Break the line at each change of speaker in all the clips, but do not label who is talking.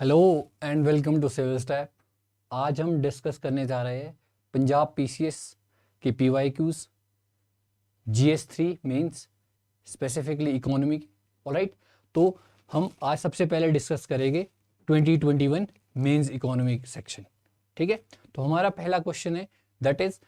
Hello and welcome to civil step. आज हम discuss करने जा रहे हैं पंजाब पीसीएस के पीवाईक्यूज, जीएस3 मेंस, स्पेसिफिकली इकोनॉमी। ऑलराइट, तो हम आज सबसे पहले डिस्कस करेंगे 2021 मेंस इकोनॉमिक सेक्शन। ठीक है, तो हमारा पहला क्वेश्चन है that is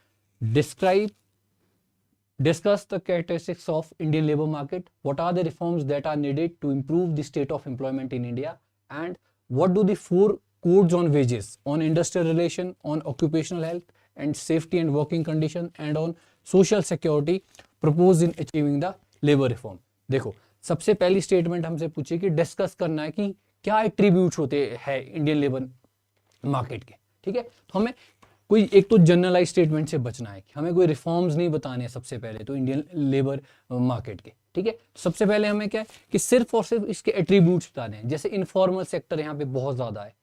discuss the characteristics of Indian labor market. What are the reforms that are needed to improve the state of employment in India? And what do the four codes on wages, on industrial relation, on occupational health and safety and working condition, and on social security propose in achieving the labor reform? देखो, सबसे पहली statement हमसे पूछी कि discuss करना है कि क्या एट्रीब्यूट्स होते हैं इंडियन लेबर मार्केट के। ठीक है, तो हमें कोई एक तो जनरलाइज स्टेटमेंट से बचना है कि हमें कोई रिफॉर्म्स नहीं बताने हैं सबसे पहले तो इंडियन लेबर मार्केट के। ठीक है, सबसे पहले हमें क्या है कि सिर्फ और सिर्फ इसके एट्रीब्यूट्स बताने हैं। जैसे इनफॉर्मल सेक्टर यहाँ पे बहुत ज़्यादा है,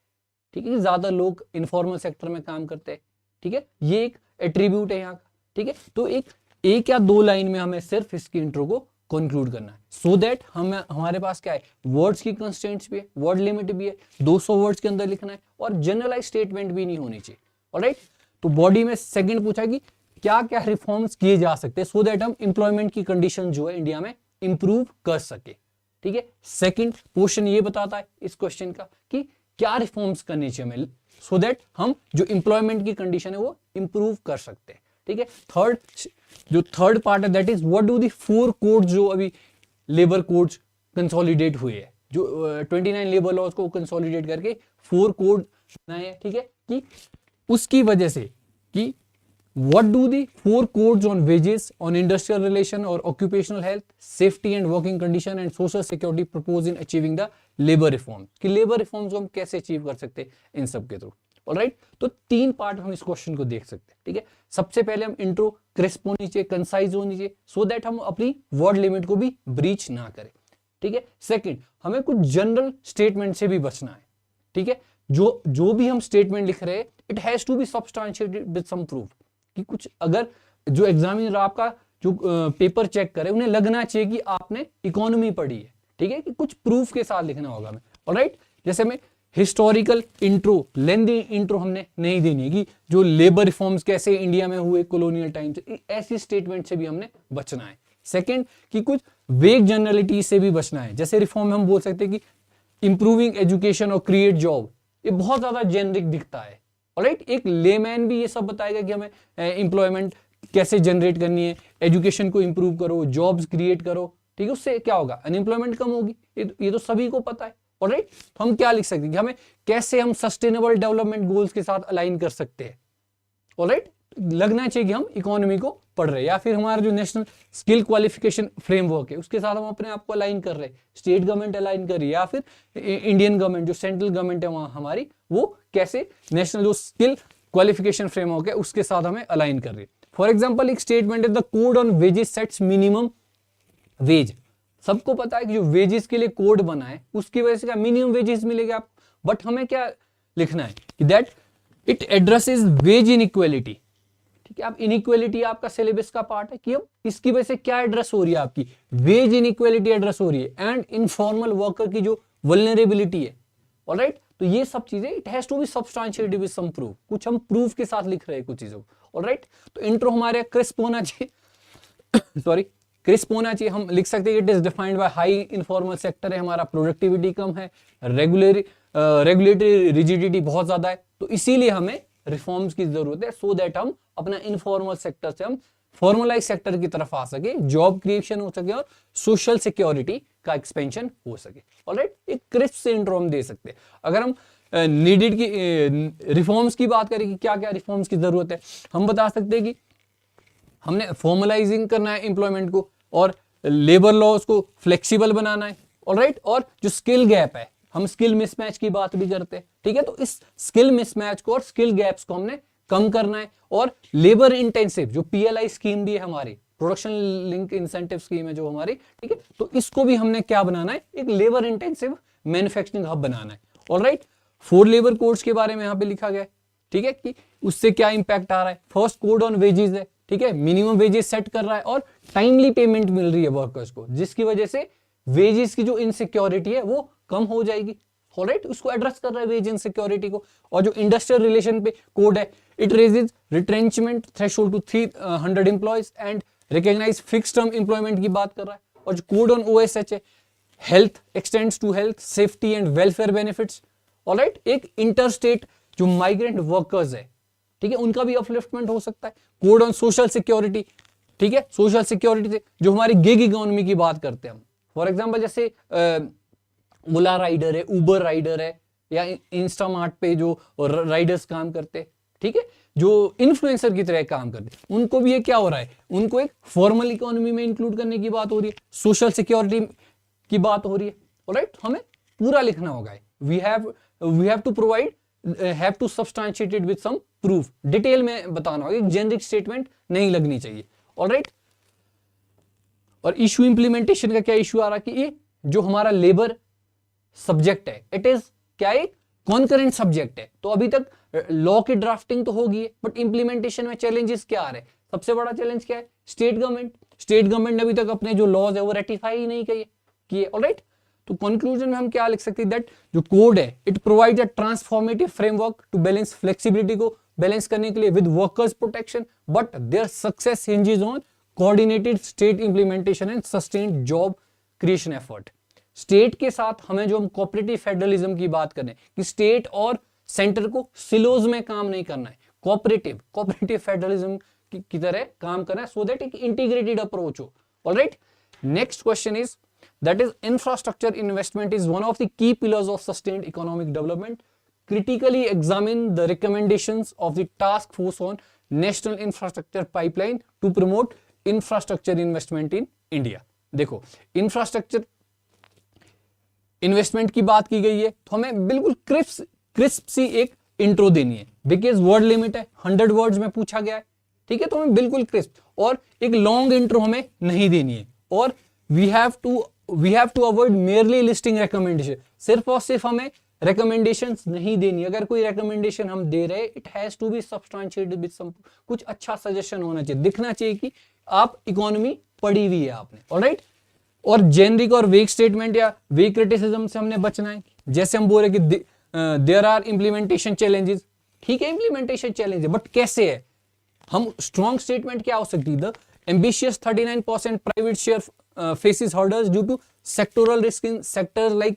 ठीक है, ज्यादा लोग इनफॉर्मल सेक्टर में काम करते हैं। ठीक है, ये एक एट्रीब्यूट है यहाँ का। ठीक है, तो एक या दो लाइन में हमें सिर्फ इसकी इंट्रो को कंक्लूड करना है, सो दैट हमारे पास क्या है, वर्ड्स की कंस्ट्रेंट्स भी है, वर्ड लिमिट भी है, 200 वर्ड्स के अंदर लिखना है और जनरलाइज स्टेटमेंट भी नहीं होनी चाहिए। ऑलराइट, तो बॉडी में सेकंड पूछा कि क्या क्या रिफॉर्म्स किए जा सकते हैं सो दैट हम एम्प्लॉयमेंट की कंडीशन जो है इंडिया में इंप्रूव कर सके। ठीक है, सेकंड क्वेश्चन ये बताता है इस क्वेश्चन का कि क्या रिफॉर्म्स करनी चाहिए हमें सो दैट हम जो एम्प्लॉयमेंट की कंडीशन है वो इंप्रूव कर सकते हैं। ठीक है, थर्ड पार्ट है that is what do the four code जो अभी लेबर कोड्स कंसोलिडेट हुए हैं, जो 29 लेबर लॉज को कंसोलिडेट करके 4 कोड बनाए हैं। ठीक है, कि उसकी वजह से कि what do the 4 codes on wages, on industrial relation और occupational health, safety and working condition and social security propose in achieving the labour reform, कि लेबर रिफॉर्म्स को हम कैसे अचीव कर सकते हैं इन सब के थ्रू। ऑलराइट, तो 3 पार्ट हम इस क्वेश्चन को देख सकते हैं। ठीक है, सबसे पहले हम इंट्रो क्रिस्प होनी चाहिए, कंसाइज होनी चाहिए, सो दैट हम अपनी वर्ड लिमिट को भी ब्रीच ना करें। ठीक है, सेकंड हमें कुछ जनरल स्टेटमेंट से भी बचना है। ठीक है, जो भी हम स्टेटमेंट लिख रहे हैं it has to be substantiated with some proof, कि कुछ अगर जो एग्जामिनर आपका जो पेपर चेक करे उन्हें लगना चाहिए कि आपने इकोनॉमी पढ़ी है। ठीक है, कि कुछ प्रूफ के साथ लिखना होगा हमें। ऑलराइट, जैसे हमें हिस्टोरिकल इंट्रो, लेंदी इंट्रो हमने नहीं देनी है कि जो लेबर रिफॉर्म्स कैसे इंडिया में हुए कॉलोनियल टाइम से, ऐसी स्टेटमेंट से भी हमने बचना है। सेकेंड, कि कुछ वेग जनरलिटी से भी बचना है। जैसे रिफॉर्म में हम बोल सकते हैं कि इंप्रूविंग एजुकेशन और क्रिएट जॉब, ये बहुत ज्यादा जेनरिक दिखता है। ऑलराइट, एक लेमैन भी ये सब बताएगा कि हमें एम्प्लॉयमेंट कैसे जनरेट करनी है, एजुकेशन को इंप्रूव करो, जॉब्स क्रिएट करो। ठीक है, उससे क्या होगा, अनएम्प्लॉयमेंट कम होगी, ये तो सभी को पता है। ऑलराइट, तो हम क्या लिख सकते हैं कि हमें कैसे हम सस्टेनेबल डेवलपमेंट गोल्स के साथ अलाइन कर सकते हैं। ऑलराइट, लगना चाहिए कि हम इकोनॉमी को पढ़ रहे हैं, या फिर हमारा जो नेशनल स्किल क्वालिफिकेशन फ्रेमवर्क है उसके साथ हम अपने आप को अलाइन कर रहे हैं, स्टेट गवर्नमेंट अलाइन कर रही है, या फिर इंडियन गवर्नमेंट जो सेंट्रल गवर्नमेंट है वहां हमारी, वो कैसे नेशनल जो स्किल क्वालिफिकेशन फ्रेमवर्क है उसके साथ हमें अलाइन कर रही है। फॉर एग्जाम्पल एक स्टेटमेंट है the code on wages sets minimum wage. सबको पता है कि जो वेजेस के लिए कोड बना है उसकी वजह से क्या मिनिमम वेजेस मिलेगा आपको, बट हमें क्या लिखना है कि that it addresses wage inequality. ठीक है, आप इनइक्वालिटी आपका सिलेबस का पार्ट है कि अब इसकी वजह से क्या एड्रेस हो रही है, आपकी वेज इनइक्वालिटी एड्रेस हो रही है एंड इनफॉर्मल वर्कर की जो वल्नरेबिलिटी है। ऑलराइट, तो ये सब चीजें it has to be substantiated with some proof, कुछ हम प्रूफ के साथ लिख रहे हैं कुछ चीजों को। ऑलराइट, तो इंट्रो हमारे क्रिस्प होना चाहिए सॉरी क्रिस्प होना चाहिए। हम लिख सकते हैं it is defined by high informal sector है, हमारा प्रोडक्टिविटी कम है, रेगुलेटरी रिजिडिटी बहुत ज्यादा है, तो इसीलिए हमें रिफॉर्म्स की जरूरत है सो दैट हम अपना इनफॉर्मल सेक्टर से हम फॉर्मलाइज सेक्टर की तरफ आ सके, जॉब क्रिएशन हो सके और सोशल सिक्योरिटी का एक्सपेंशन हो सके। ऑलराइट, एक क्रिस्प से इंट्रो हम दे सकते हैं। अगर हम नीडेड की रिफॉर्म्स की बात करें कि क्या क्या रिफॉर्म्स की जरूरत है, हम बता सकते हैं कि हमने फॉर्मलाइजिंग करना है एम्प्लॉयमेंट को और लेबर लॉज को फ्लेक्सिबल बनाना है। ऑलराइट, और जो स्किल गैप है, हम स्किल मिसमैच की बात भी करते हैं। ठीक है, तो इस स्किल मिसमैच को और स्किल गैप्स को हमने कम करना है, और लेबर इंटेंसिव जो पीएलआई स्कीम भी है हमारी, प्रोडक्शन लिंक इंसेंटिव स्कीम है जो हमारी, ठीक है, तो इसको भी हमने क्या बनाना है, एक लेबर इंटेंसिव मैन्युफैक्चरिंग हब बनाना है। ऑलराइट, 4 लेबर कोड्स के बारे में यहाँ पे लिखा गया है। ठीक है, कि उससे क्या इंपैक्ट आ रहा है। फर्स्ट कोड ऑन वेजेस है, ठीक है, मिनिमम वेजेस सेट कर रहा है और टाइमली पेमेंट मिल रही है वर्कर्स को, जिसकी वजह से वेजेस की जो इनसिक्योरिटी है वो कम हो जाएगी। ऑलराइट, उसको एड्रेस कर रहा है वेज इनसिक्योरिटी को। और जो इंडस्ट्रियल रिलेशन पे कोड है, it raises retrenchment threshold to 300 employees and recognise fix term employment की बात कर रहा है। और जो कोड ऑन ओएसएच है, health extends to health, safety and welfare benefits, alright, एक इंटरस्टेट जो माइग्रेंट वर्कर्स है, ठीक है, उनका भी अपलिफ्टमेंट हो सकता है। कोड ऑन सोशल सिक्योरिटी, ठीक है, सोशल सिक्योरिटी से जो हमारी गिग इकोनॉमी की बात करते हैं हम, फॉर एग्जांपल जैसे ओला राइडर है, उबर राइडर है, या इंस्टामार्ट पे जो राइडर्स काम करते हैं, ठीक है, जो इन्फ्लुएंसर की तरह काम करते हैं, उनको भी ये क्या हो रहा है, उनको एक फॉर्मल इकोनॉमी में इंक्लूड करने की बात हो रही है, सोशल सिक्योरिटी की बात हो रही है। ऑलराइट, हमें पूरा लिखना होगा, we have to provide, have to substantiated with some proof, detail में बताना होगा, एक जेनरिक स्टेटमेंट नहीं लगनी चाहिए। ऑलराइट, और इशू इंप्लीमेंटेशन का क्या इशू आ रहा है कि ये जो हमारा लेबर सब्जेक्ट है, इट इज क्या, एक कॉन्करेंट सब्जेक्ट है। तो अभी तक लॉ की ड्राफ्टिंग तो होगी, बट इंप्लीमेंटेशन में चैलेंजेस क्या आ रहे हैं? सबसे बड़ा चैलेंज क्या है? स्टेट गवर्नमेंट ने अभी तक अपने जो लॉज है वो रेटिफाई ही नहीं किए। ऑलराइट, तो कंक्लूजन में हम क्या लिख सकते हैं, दैट जो कोड है, it provide a transformative framework to balance flexibility को बैलेंस करने के लिए with workers protection, but their success hinges on coordinated state implementation and sustained job creation effort. State के साथ हमें, जो हम कोऑपरेटिव फेडरलिज्म की बात करें कि स्टेट और सेंटर को सिलोज में काम नहीं करना है, कोऑपरेटिव फेडरलिज्म की तरह काम करना है, सो दैट एक इंटीग्रेटेड अप्रोच हो। Alright, next question is that is infrastructure investment is one of the key pillars of sustained economic development. Critically examine the recommendations of the task force on national infrastructure pipeline to promote infrastructure investment in India. देखो, infrastructure investment की बात की गई है, तो हमें बिल्कुल crisp सी एक इंट्रो देनी है, बिकॉज वर्ड लिमिट है, 100 वर्ड्स में पूछा गया है, ठीक है, तो हमें बिल्कुल क्रिस्प और एक लॉन्ग इंट्रो हमें नहीं देनी है। और we have to avoid merely listing recommendation, सिर्फ और सिर्फ हमें recommendations नहीं देनी। अगर कोई recommendation हम दे रहे, it has to be substantiated with some, कुछ अच्छा सजेशन होना चाहिए, दिखना चाहिए कि आप इकोनॉमी पढ़ी हुई है आपने। ऑलराइट, और जेनरिक और वेक स्टेटमेंट या वेक क्रिटिसिज्म से हमने बचना है। जैसे हम बोल रहे कि देयर आर इंप्लीमेंटेशन चैलेंजेस, ठीक है, इंप्लीमेंटेशन चैलेंज है, बट कैसे है? हम स्ट्रॉन्ग स्टेटमेंट क्या हो सकती है? The ambitious 39% private share faces hurdles due to sectoral risk in sectors like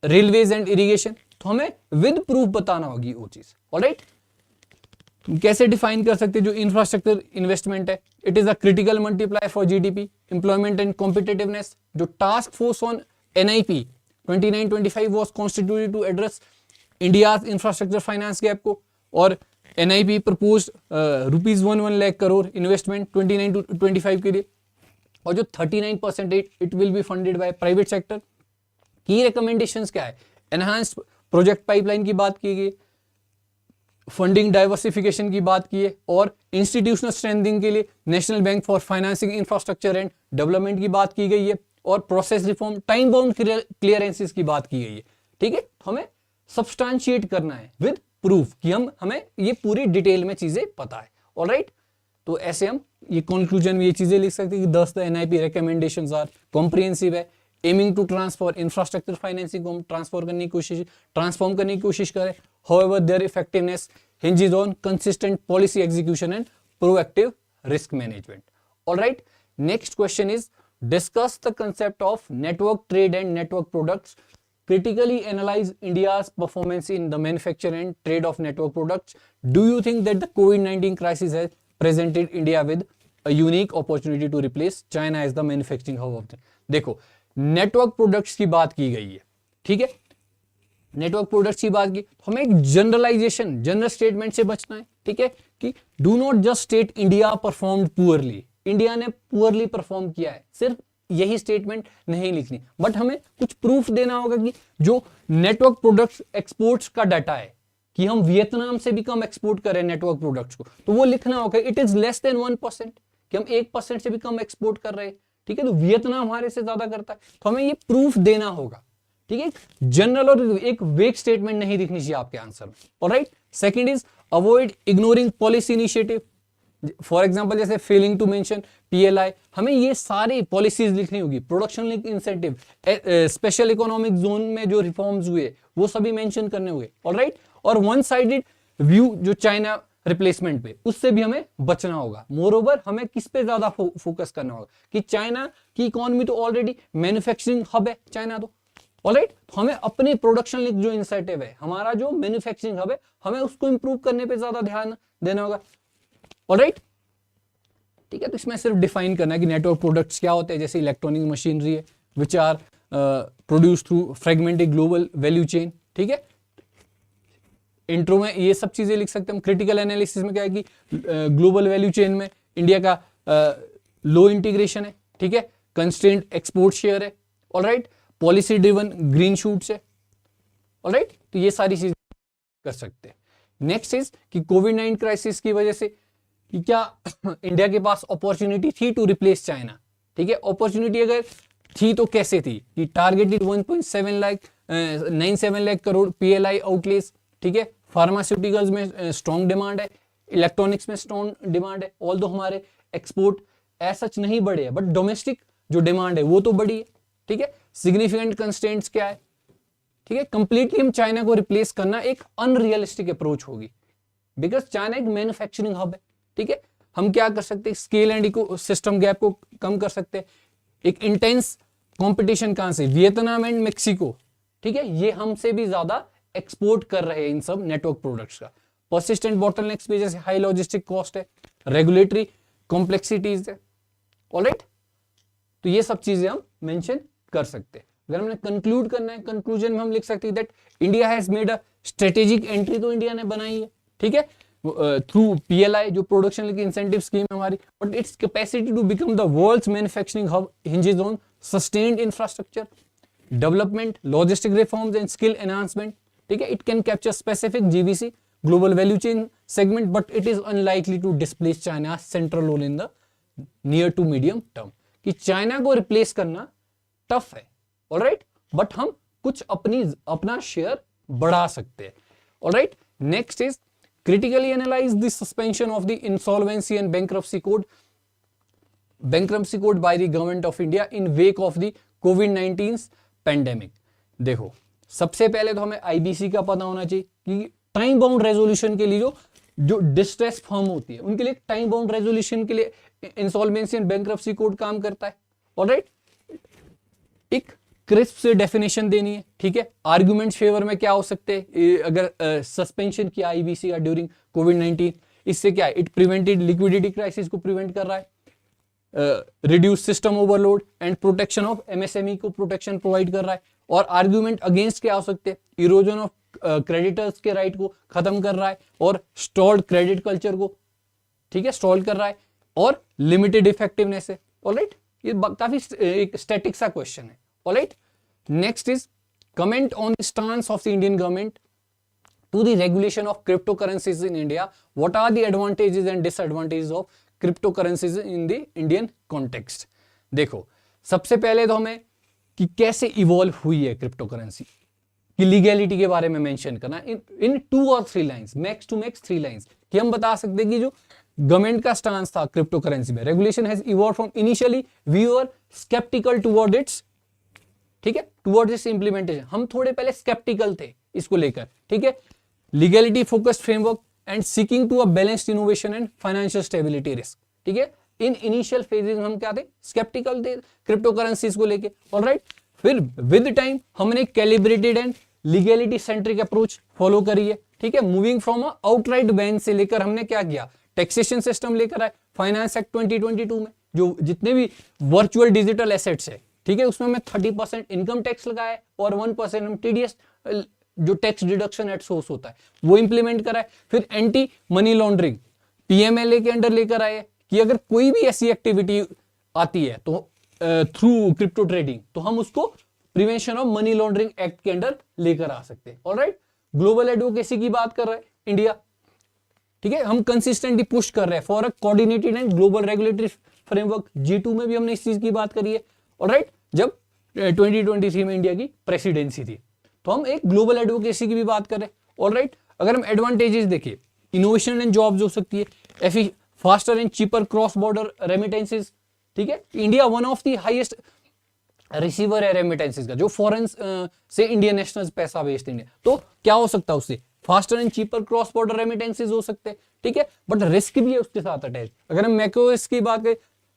railways and irrigation। तो हमें विद प्रूफ बताना होगी वो चीज। ऑलराइट, तुम कैसे डिफाइन कर सकते जो इंफ्रास्ट्रक्चर इन्वेस्टमेंट है? It is a critical multiplier for GDP, employment and competitiveness. जो task force on NIP 29-25 was constituted to address India's infrastructure finance gap को, और NIP proposed ₹1 lakh crore investment 29-25 के लिए, और जो 39% it will be funded by private sector. की recommendations क्या है? एनहांस्ड प्रोजेक्ट पाइपलाइन की बात की गई, फंडिंग डाइवर्सिफिकेशन की बात की है, और इंस्टीट्यूशनल स्ट्रेंथनिंग के लिए national bank for financing infrastructure and development की बात की गई है, और process reform, time bound clearances की बात की गई है। ठीक है, हमें सब्सटैंशिएट करना है विद प्रूफ कि हमें ये पूरी डिटेल में चीजें पता है। ऑलराइट, तो ऐसे हम ये कंक्लूजन में ये चीजें लिख सकते हैं कि 10 एनआईपी रिकमेंडेशंस आर कॉम्प्रिहेंसिव है, aiming to transfer infrastructure financing को ट्रांसफॉर्म करने की कोशिश करें। However their effectiveness hinges on consistent policy execution and proactive risk management. All right, next question is discuss the concept of network trade and network products. Critically analyze India's performance in the manufacture and trade of network products. Do you think that the COVID-19 crisis has presented India with a unique opportunity to replace China as the manufacturing hub of the? देखो, network products की बात की गई है, ठीक है, network products की बात की, हमें एक जनरल स्टेटमेंट से बचना है, ठीक है, कि do not just state India performed poorly, India ने पुअरली परफॉर्म किया है, सिर्फ यही स्टेटमेंट नहीं लिखनी, बट हमें कुछ प्रूफ देना होगा कि जो नेटवर्क प्रोडक्ट्स एक्सपोर्ट्स का डाटा है कि हम वियतनाम से भी कम एक्सपोर्ट करें नेटवर्क प्रोडक्ट्स को, तो वो लिखना होगा इट इज लेस देन 1%, कि हम 1% से भी कम एक्सपोर्ट कर रहे हैं, ठीक है, तो वियतनाम हमारे से ज्यादा करता है, तो हमें ये प्रूफ देना होगा, ठीक है। जनरल और एक वेग स्टेटमेंट नहीं दिखनी चाहिए आपके आंसर में। Alright, second is avoid ignoring policy initiative, for example जैसे फेलिंग टू मेंशन PLI, हमें ये सारी पॉलिसीज लिखनी होगी, production link incentive, special economic zone में जो रिफॉर्म्स हुए वो सभी मेंशन करने हुए, ऑलराइट। और वन साइडेड व्यू जो चाइना रिप्लेसमेंट पे, उससे भी हमें बचना होगा। मोरओवर हमें किस पे ज्यादा फोकस करना होगा कि चाइना की इकोनॉमी तो ऑलरेडी मैन्युफैक्चरिंग हब है चाइना तो, ऑलराइट। हमें अपने प्रोडक्शन लिंक जो इंसेंटिव है, हमारा जो मैन्युफैक्चरिंग हब है, हमें उसको इंप्रूव करने पे ज्यादा ध्यान देना होगा, ऑलराइट। ठीक है, तो इसमें सिर्फ डिफाइन करना है कि नेटवर्क प्रोडक्ट्स क्या होते हैं, जैसे इलेक्ट्रॉनिक मशीनरी है which are produce through fragmented global value chain. ठीक है, इंट्रो में ये सब चीजें लिख सकते हैं हम। क्रिटिकल एनालिसिस में क्या है कि ग्लोबल वैल्यू चेन में इंडिया का लो इंटीग्रेशन है, ठीक है, कंस्ट्रेंट एक्सपोर्ट शेयर है, alright, policy driven green shoots है, ऑलराइट। तो ये सारी चीजें कर सकते हैं। नेक्स्ट इज कि कोविड-19 क्राइसिस की वजह से कि क्या इंडिया के पास अपॉर्चुनिटी थी टू रिप्लेस चाइना। ठीक है, अपॉर्चुनिटी अगर थी तो कैसे थी कि टारगेटेड 1.97 लाख करोड़ PLI आउटलेस। ठीक है, फार्मास्यूटिकल्स में स्ट्रॉन्ग डिमांड है, इलेक्ट्रॉनिक्स में स्ट्रॉन्ग डिमांड है, ऑल्दो हमारे एक्सपोर्ट एज सच नहीं बढ़े है, बट डोमेस्टिक जो डिमांड है वो तो बढ़ी है। ठीक है, सिग्निफिकेंट कंस्ट्रेंट्स क्या है, ठीक है, कंप्लीटली हम चाइना को रिप्लेस करना एक अनरियलिस्टिक अप्रोच होगी, बिकॉज चाइना एक मैन्युफैक्चरिंग हब है। ठीक है, हम क्या कर सकते हैं, scale and ecosystem gap को कम कर सकते हैं। एक इंटेंस कंपटीशन कहां से, वियतनाम एंड मेक्सिको। ठीक है, ये हमसे भी ज्यादा एक्सपोर्ट कर रहे हैं इन सब नेटवर्क प्रोडक्ट्स का। पर्सिस्टेंट बॉटलनेक्स पे जैसे हाई लॉजिस्टिक कॉस्ट है, रेगुलेटरी कॉम्प्लेक्सिटीज है, ऑलराइट। तो ये सब चीजें हम मेंशन कर सकते हैं। अगर हमने कंक्लूड करना है, कंक्लूजन में हम लिख सकते हैं that India has made a strategic entry, तो इंडिया ने बनाई है, ठीक है, थ्रू PLI जो प्रोडक्शन लिंक इंसेंटिव स्कीम है हमारी, but its capacity to become the world's manufacturing hub hinges on sustained infrastructure development, logistic reforms and skill enhancement. ठीक है, it can capture specific GVC global value chain segment, but it is unlikely to displace China's central role in the near to medium term. कि China को replace करना tough है, alright, but हम कुछ अपना share बढ़ा सकते हैं, alright. Next is critically analyze the suspension of the insolvency and bankruptcy code by the government of India in wake of the COVID-19 pandemic. देखो, सबसे पहले तो हमें IBC का पता होना चाहिए कि टाइम बाउंड रेजोल्यूशन के लिए जो डिस्ट्रेस फर्म होती है उनके लिए टाइम बाउंड रेजोल्यूशन के लिए इंसॉल्वेंसी एंड बैंक्रप्सी कोड काम करता है, ऑलराइट। एक क्रिस्प से डेफिनेशन देनी है, ठीक है। आर्गुमेंट्स फेवर में क्या हो सकते हैं अगर सस्पेंशन किया IBC का ड्यूरिंग कोविड-19, इससे क्या है, इट प्रिवेंटेड लिक्विडिटी क्राइसिस को प्रिवेंट कर रहा है, reduce system overload and protection of MSME को प्रोटेक्शन प्रोवाइड कर रहा है। और आर्गुमेंट अगेंस्ट क्या हो सकते हैं, इरोजन ऑफ क्रेडिटर्स के राइट को खत्म कर रहा है और स्टॉल्ड क्रेडिट कल्चर को, ठीक है, स्टॉल कर रहा है, और लिमिटेड इफेक्टिवनेस है, ऑलराइट। ये काफी एक स्टैटिक सा क्वेश्चन है, alright. Next is comment on the stance of the Indian government to the regulation of cryptocurrencies in India. What are the advantages and disadvantages of cryptocurrencies in the Indian context? देखो, सबसे पहले तो हमें कि कैसे evolve हुई है crypto currency की लीगैलिटी के बारे में मेंशन करना इन 2 और 3 lines, max to max 3 lines, कि हम बता सकते हैं कि जो गवर्नमेंट का स्टांस था क्रिप्टो करेंसी में, regulation has evolve from initially we were sceptical toward its, ठीक है, टुवर्ड इट्स इंप्लीमेंटेशन। हम थोड़े पहले स्केप्टिकल थे इसको लेकर, ठीक है। Legality focused framework and seeking to a balanced innovation and financial stability risk, ठीक है। इन इनिशियल फेजेस में हम क्या थे, स्केप्टिकल थे क्रिप्टो करेंसीज को लेके, ऑलराइट। फिर विद टाइम हमने calibrated and legality centric approach follow करी है, ठीक है। Moving from a outright ban से लेकर हमने क्या किया, टैक्सेशन सिस्टम लेकर आए। फाइनेंस एक्ट 2022 में जो जितने भी वर्चुअल डिजिटल एसेट्स है, ठीक है, उसमें हमें 30% इनकम टैक्स लगाया है और 1% हम TDS जो टैक्स डिडक्शन एट सोर्स होता है वो इंप्लीमेंट करा है। फिर एंटी मनी लॉन्ड्रिंग PMLA के अंडर लेकर आए कि अगर कोई भी ऐसी एक्टिविटी आती है तो थ्रू क्रिप्टो ट्रेडिंग, तो हम उसको prevention of money laundering act के अंडर लेकर आ सकते हैं, ऑलराइट। ग्लोबल एडवोकेसी की बात कर रहा है इंडिया, ठीक है, हम कंसिस्टेंटली पुश कर रहे हैं for a coordinated and global regulatory framework. G2 में भी हमने इस चीज की बात करी है, ऑलराइट, जब 2023 में इंडिया की प्रेसिडेंसी थी। तो हम एक ग्लोबल एडवोकेसी की भी बात करें, ऑलराइट। अगर हम एडवांटेजेस देखिए, इनोवेशन एंड जॉब्स हो सकती है, faster and cheaper cross border remittances, ठीक है, India one of the highest receiver है रेमिटेंसेस का, जो फॉरेन से इंडियन नेशनल्स पैसा भेजते हैं। तो क्या हो सकता है उससे, faster and cheaper cross border remittances हो सकते हैं, ठीक है, बट रिस्क भी है उसके साथ अटैच। अगर हम मैक्रो रिस्क की बात करें,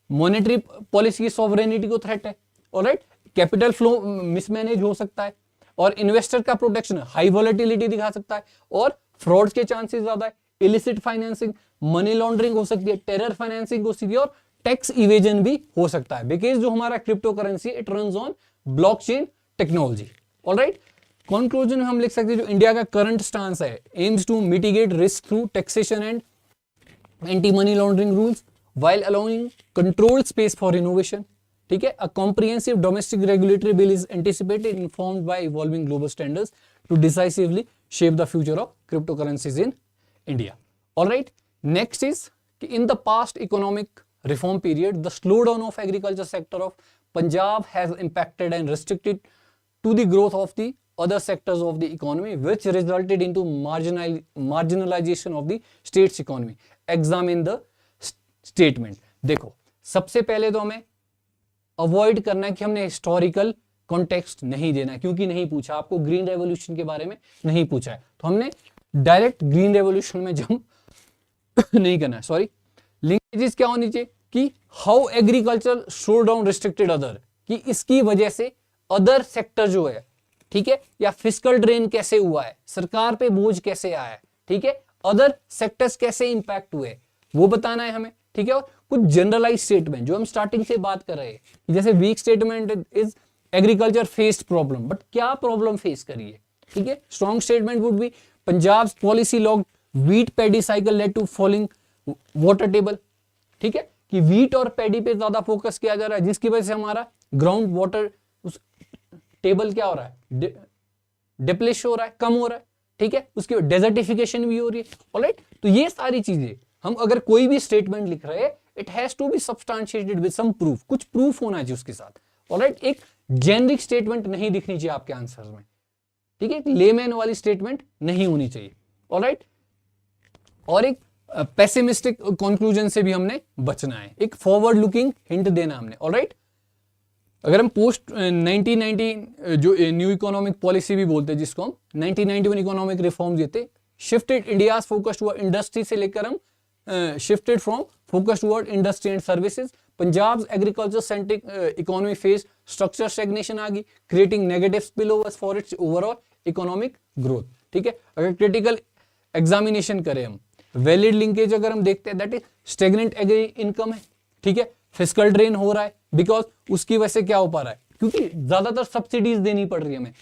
मॉनेटरी पॉलिसी की सॉवरेनिटी को थ्रेट है, ऑलराइट, कैपिटल फ्लो मिसमैनेज हो सकता है, और इन्वेस्टर का प्रोटेक्शन हाई वॉलेटिलिटी दिखा सकता है, और फ्रॉड के चांसेस ज्यादा है, इलिसिट फाइनेंसिंग, मनी लॉन्ड्रिंग हो सकती है, टेरर फाइनेंसिंग हो सकती है, और टैक्स इवेजन भी हो सकता है, बिकॉज जो हमारा crypto currency it runs on blockchain technology. Alright, conclusion में हम लिख सकते हैं जो इंडिया का करंट स्टांस है, aims to mitigate risk through taxation and anti money laundering rules while allowing controlled space for innovation, ठीक है, a comprehensive domestic regulatory bill is anticipated informed by evolving global standards to decisively shape the future of cryptocurrencies in India. All right, next is in the past economic reform period, the slowdown of agriculture sector of Punjab has impacted and restricted to the growth of the other sectors of the economy, which resulted into marginalization of the state's economy. Examine the statement. देखो, सबसे पहले तो हमें avoid करना है कि हमने historical context नहीं देना, क्योंकि नहीं पूछा आपको, ग्रीन रेवोल्यूशन के बारे में नहीं पूछा है, तो हमने डायरेक्ट ग्रीन रेवोल्यूशन में जंप नहीं करना है। सॉरी, लिंकेजेस क्या होनी चाहिए कि how agriculture slow down restricted other, कि इसकी वजह से अदर सेक्टर जो है, ठीक है, या फिस्कल ड्रेन कैसे हुआ है, सरकार पे बोझ कैसे आया है, ठीक है, अदर सेक्टर्स कैसे इंपैक्ट हुए, वो बताना है हमें, ठीक है। और कुछ जनरलाइज स्टेटमेंट जो हम स्टार्टिंग से बात कर रहे हैं, जैसे weak statement is agriculture faced problem, but क्या प्रॉब्लम फेस करिए, ठीक है। Strong statement would be Punjab policy lock wheat paddy cycle led to falling water table, ठीक है, कि वीट और पैडी पे ज्यादा फोकस किया जा रहा है, जिसकी वजह से हमारा ग्राउंड वाटर टेबल क्या हो रहा है, डिप्लेश हो रहा है, कम हो रहा है, ठीक है, उसकी डेजर्टिफिकेशन भी हो रही है। ऑलराइट, तो ये सारी चीजें हम अगर कोई भी स्टेटमेंट लिख रहे हैं, it has to be substantiated with some proof, कुछ प्रूफ होना चाहिए उसके साथ। ऑलराइट, एक जेनरिक स्टेटमेंट नहीं दिखनी चाहिए आपके आंसर में, ठीक है, लेमैन वाली स्टेटमेंट नहीं होनी चाहिए। ऑलराइट, और एक पेसिमिस्टिक कंक्लूजन से भी हमने बचना है, एक फॉरवर्ड लुकिंग हिंट देना हमने। ऑलराइट, अगर हम पोस्ट 1990 जो न्यू इकोनॉमिक पॉलिसी भी बोलते हैं, जिसको हम 1991 इकोनॉमिक रिफॉर्म्स देते, shifted India's focus toward industry से लेकर हम shifted from focus toward industry and services. Punjab's agriculture centric economy faced structural stagnation आ गई, creating negative spillovers for its overall economic growth, ठीक है। अगर critical examination करें हम, valid linkage अगर हम देखते हैं, that is stagnant agri income है, ठीक है, fiscal drain हो रहा है, because उसकी वजह से क्या हो पा रहा है, क्योंकि ज्यादातर सब्सिडीज देनी पड़ रही है हमें,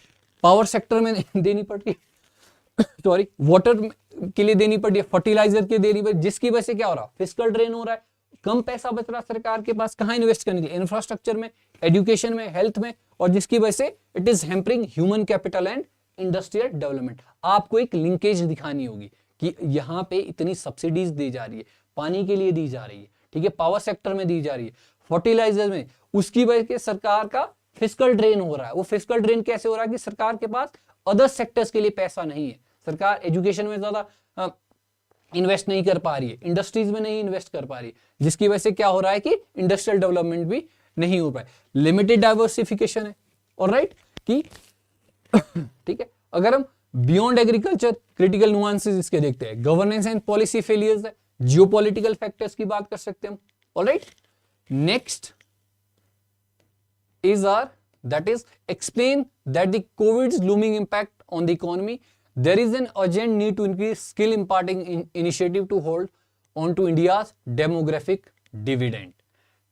पावर सेक्टर में देनी पड़ रही है, सॉरी, वाटर के लिए देनी पड़ी है, फर्टिलाइजर के देनी पड़ी, जिसकी वजह से क्या हो रहा है, फिस्कल ड्रेन हो रहा है, कम पैसा बच रहा है सरकार के पास, कहां इन्वेस्ट करने के लिए, इंफ्रास्ट्रक्चर में, एजुकेशन में, हेल्थ में, और जिसकी वजह से it is hampering human capital and industrial development. आपको एक लिंकेज दिखानी होगी कि यहाँ पे इतनी सब्सिडीज दी जा रही है, पानी के लिए दी जा रही है, ठीक है, पावर सेक्टर में दी जा रही है, फर्टिलाइजर में, उसकी वजह से सरकार का फिस्कल ड्रेन हो रहा है। वो फिस्कल ड्रेन कैसे हो रहा है कि सरकार के पास अदर सेक्टर्स के लिए पैसा नहीं है, सरकार एजुकेशन में ज्यादा इन्वेस्ट नहीं कर पा रही है, इंडस्ट्रीज में नहीं इन्वेस्ट कर पा रही है, जिसकी वजह से क्या हो रहा है कि इंडस्ट्रियल डेवलपमेंट भी नहीं हो पाए, लिमिटेड डाइवर्सिफिकेशन है। ऑलराइट, कि ठीक है, अगर हम बियॉन्ड एग्रीकल्चर क्रिटिकल नुआंसेस इसके देखते हैं, गवर्नेंस एंड पॉलिसी फेलियर्स है, जियोपॉलिटिकल फैक्टर्स की बात कर सकते हैं हम। Alright, next is our, that is explain that the COVID's looming impact on the economy, there is an urgent need to increase skill imparting initiative to hold on to India's demographic dividend।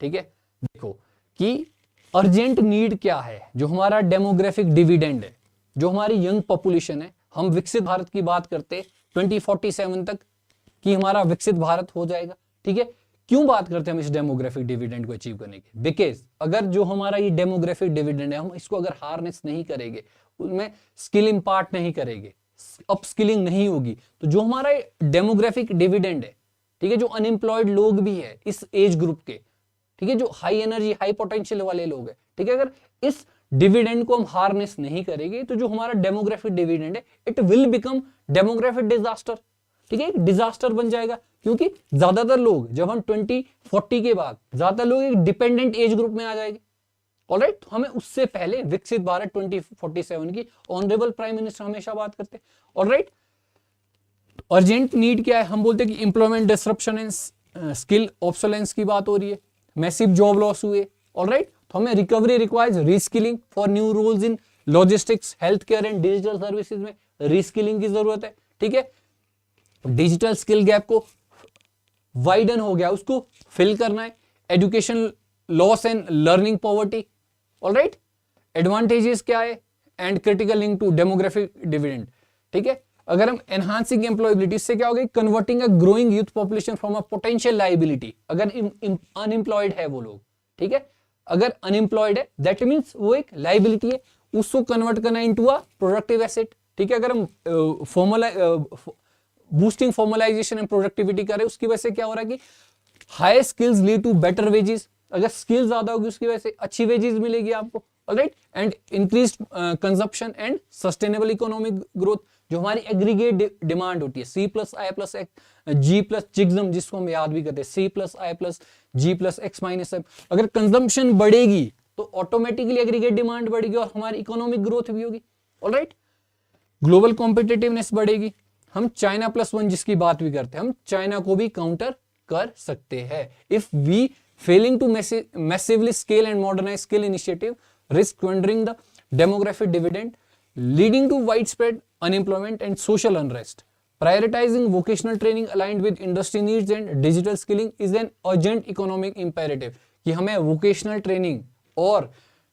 ठीक है, देखो कि urgent need क्या है, जो हमारा demographic dividend है, जो हमारी यंग पॉपुलेशन है, हम विकसित भारत की बात करते 2047 तक कि हमारा विकसित भारत हो जाएगा, ठीक है। क्यों बात करते हैं हम इस डेमोग्राफिक डिविडेंड को अचीव करने की, बिकॉज अगर जो हमारा ये डेमोग्राफिक डिविडेंड है, हम इसको अगर हार्नेस नहीं करेंगे, उनमें स्किल इंपार्ट नहीं करेंगे, अपस्किलिंग नहीं होगी, तो जो हमारा डेमोग्राफिक डिविडेंड है, ठीक है, जो अनएम्प्लॉयड लोग भी है इस एज ग्रुप के, ठीक है, जो हाई एनर्जी हाई पोटेंशियल वाले लोग हैं, ठीक है, अगर इस डिविडेंड को हम हार्नेस नहीं करेंगे, तो जो हमारा डेमोग्राफिक डिविडेंड है, it will become demographic disaster. ठीक है, एक डिजास्टर बन जाएगा, क्योंकि ज्यादातर लोग जब हम 2040 के बाद ज्यादातर लोग एक डिपेंडेंट एज ग्रुप में आ जाएंगे। ऑलराइट, तो हमें उससे पहले विकसित भारत 2047 की ऑनरेबल प्राइम मिनिस्टर हमेशा बात करते हैं। ऑलराइट, अर्जेंट नीड क्या है, हम बोलते हैं कि employment disruption and skill obsolescence की बात हो रही है, मैसिव जॉब लॉस हुए। ऑलराइट, तो हमें recovery requires reskilling for new roles in logistics, health care and digital services में रीस्किलिंग की जरूरत है। ठीक है, डिजिटल स्किल गैप को वाइडन हो गया, उसको फिल करना है। Education loss and learning poverty. Alright, advantages क्या है, and critical link to demographic dividend. ठीक है, अगर हम एनहांसिंग एम्प्लॉयबिलिटी से क्या हो गई, converting a growing youth population from a potential liability. अगर अनएम्प्लॉयड है वो लोग, ठीक है, अगर अनएम्प्लॉयड है दैट मीन्स वो एक लाइबिलिटी है, उसको कन्वर्ट करना इनटू अ प्रोडक्टिव एसेट। ठीक है, अगर हम बूस्टिंग फॉर्मलाइजेशन एंड प्रोडक्टिविटी करें, उसकी वजह से क्या हो रहा है कि high skills lead to better wages. अगर स्किल ज्यादा होगी उसकी वजह से अच्छी वेजेस मिलेगी आपको। Alright, and increase consumption and sustainable economic growth. जो हमारी एग्रीगेट डिमांड होती है, C plus I plus G plus जिग्जम, जिसको हम याद भी करते हैं, C plus I plus G plus X minus M. अगर कंजम्पशन बढ़ेगी तो ऑटोमेटिकली एग्रीगेट डिमांड बढ़ेगी और हमारी इकोनॉमिक ग्रोथ भी होगी। ऑलराइट, ग्लोबल कॉम्पिटिटिवनेस बढ़ेगी। हम चाइना प्लस वन जिसकी बात भी करते हैं, हम चाइना को भी काउंटर कर सकते हैं। If we failing to massively scale and modernise skill initiative, risk wandering the demographic dividend, leading to widespread unemployment and social unrest. Prioritizing vocational training aligned with industry needs and digital skilling is an urgent economic imperative। कि हमें vocational training और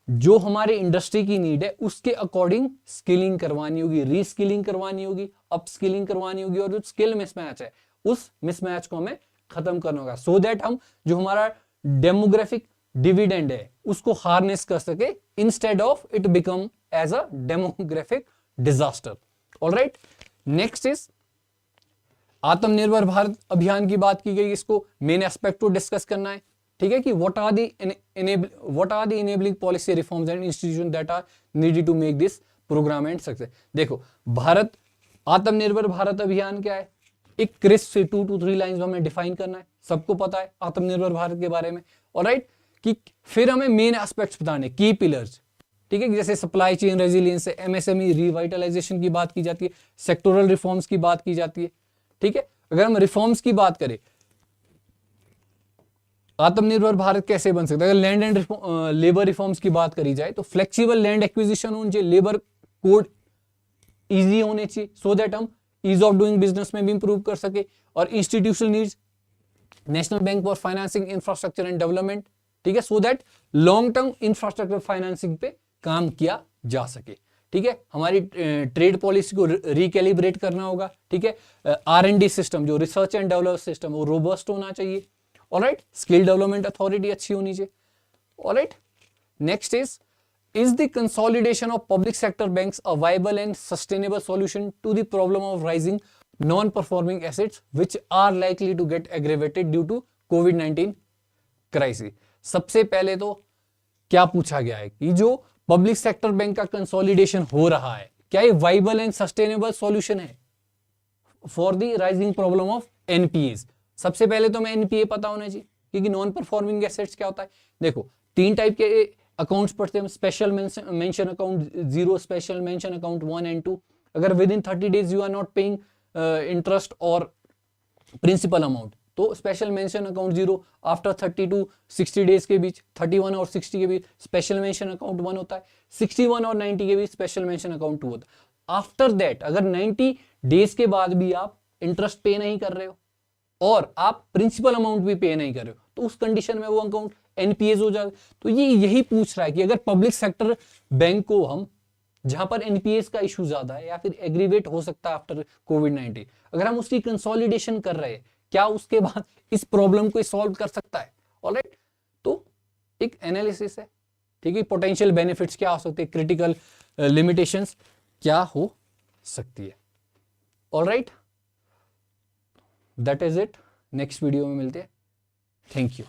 जो हमारे industry की need है उसके according skilling करवानी होगी, रीस्किलिंग करवानी होगी, अपस्किलिंग करवानी होगी, और जो स्किल मिसमैच है उस मिसमैच को हमें खत्म करना होगा, सो दैट हम जो हमारा डेमोग्राफिक डिविडेंड है उसको हार्नेस कर सके, instead of it become as a demographic disaster. Alright, next is Atmanirbhar Bharat अभियान की बात की गई, इसको मेन एस्पेक्ट को डिस्कस करना है। ठीक है, कि what are the enabling policy reforms and institution that are needed to make this programme and success. देखो, भारत आत्मनिर्भर भारत अभियान क्या है, एक क्रिस्प से 2 to 3 लाइंस में हमें डिफाइन करना है। सबको पता है आत्मनिर्भर भारत के बारे में। ऑलराइट, कि फिर हमें मेन एस्पेक्ट्स बताने, की पिलर्स। ठीक है, जैसे सप्लाई चेन रेजिलियंस है, एमएसएमई रिवाइटलाइजेशन की बात की जाती है, सेक्टोरल रिफॉर्म्स की बात की जाती है। ठीक है, अगर हम रिफॉर्म्स की बात करें, आत्मनिर्भर भारत कैसे बन सकता है, अगर लैंड एंड लेबर रिफॉर्म्स की बात करी जाए तो फ्लेक्सिबल लैंड एक्विजिशन होनी चाहिए, लेबर कोड इजी होने चाहिए, सो दैट हम ईज ऑफ डूइंग बिजनेस में भी इंप्रूव कर सके। और institutional needs, national bank for financing infrastructure and development. ठीक है, so that long term infrastructure financing पे काम किया जा सके। ठीक है, हमारी ट्रेड पॉलिसी को रिकैलिब्रेट करना होगा। ठीक है, R&D सिस्टम, जो रिसर्च एंड डेवलप सिस्टम, वो रोबस्ट होना चाहिए। ऑलराइट, स्किल डेवलपमेंट अथॉरिटी अच्छी होनी चाहिए। Alright, next is the consolidation of public sector banks a viable and sustainable solution to the problem of rising non performing assets which are likely to get aggravated due to कोविड-19 crisis. सबसे पहले तो क्या पूछा गया है कि जो पब्लिक सेक्टर बैंक का कंसोलिडेशन हो रहा है, क्या ये वाइबल एंड सस्टेनेबल सॉल्यूशन है for the rising problem of NPS. सबसे पहले तो हमें एनपीए पता होना चाहिए, क्योंकि नॉन परफॉर्मिंग एसेट्स क्या होता है। देखो, 3 टाइप के अकाउंट्स पढ़ते हैं, special mention account 0, special mention account 1 and 2। अगर within 30 days you are not paying interest और प्रिंसिपल अमाउंट, तो special mention account 0। After 30 to 60 days के बीच, 31 और 60 के बीच स्पेशल मेंशन अकाउंट 1 होता है, 61 और 90 के बीच स्पेशल मेंशन अकाउंट 2 होता है। आफ्टर दैट अगर 90 days के बाद भी आप इंटरेस्ट पे नहीं कर रहे हो और आप प्रिंसिपल अमाउंट भी पे नहीं कर रहे हो, तो उस कंडीशन में वो अकाउंट एनपीएस हो जाएगा। तो ये यही पूछ रहा है कि अगर पब्लिक सेक्टर बैंक को हम, जहां पर एनपीएस का इशू ज्यादा है या फिर एग्रीवेट हो सकता है आफ्टर कोविड-19, अगर हम उसकी कंसोलिडेशन कर रहे हैं, क्या उसके बाद इस प्रॉब्लम को सॉल्व कर सकता है। ऑलराइट, तो एक एनालिसिस है। ठीक है, पोटेंशियल बेनिफिट्स क्या हो सकते हैं, क्रिटिकल लिमिटेशंस क्या हो सकती है। Alright, that is it. Next video में मिलते हैं। Thank you.